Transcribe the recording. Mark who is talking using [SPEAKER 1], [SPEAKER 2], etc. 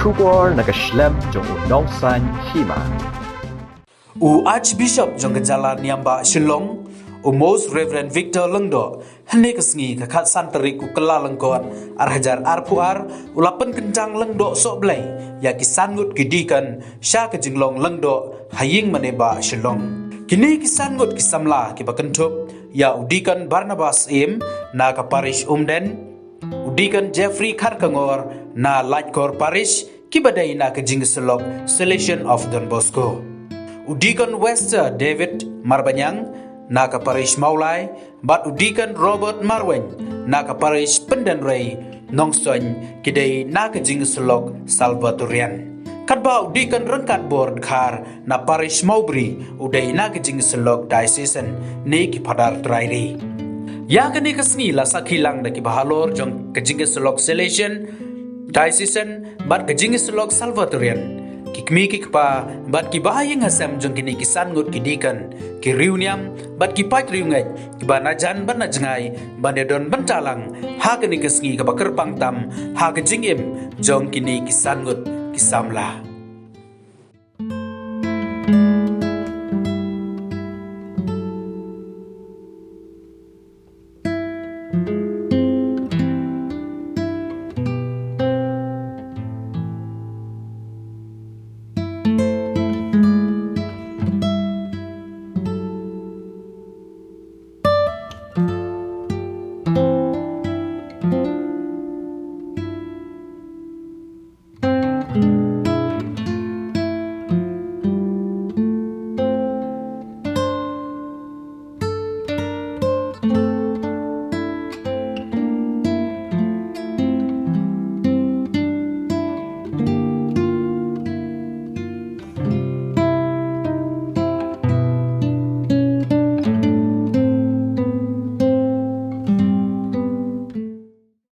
[SPEAKER 1] Shubor nakaslem jong udongsan hima.
[SPEAKER 2] Archbishop jong Jalan Niamba Shillong, Most Reverend Victor Lengdo, Hene Kesngi Kakat Santeri ku Kela Lengkot, Arhajar Arpuar, Ulapan Kencang Lengdo Soblay, Yaki Sangut Gidikan, Sya Kejinglong Lengdo, Haying Maneba Shillong. Kini kisangut kisamla kibakentup, ya udikan Barnabas Im, na kaparish Umden, udikan Jeffrey Karkangor, na Lightcore Parish, kibadai na kejing selok, Salesian of Don Bosco. Udikan Wester David Marbanyang, na kaparish Maulai, bat udikan Robert Marwen, na kaparish Pendanray, Nongson, kidai na kejing selok, Salvatorian. Kadba udikan rengkat board kar na parish Mowbray udai na kejing selok diocesan ni kipadar trairi. Ya kini kesni la sakilang da kibahalor jong kejing selok Salesian diocesan bat kejing selok Salvatorian. Kikmi kikpa bat kibahayang asam jong kini kisangut kidikan kiriuniam bat kipat riungai kibanajan bat najengai bandedon bentalang ha kini kesni kabaker pangtam ha kejing im jong kini kisangut kisamla.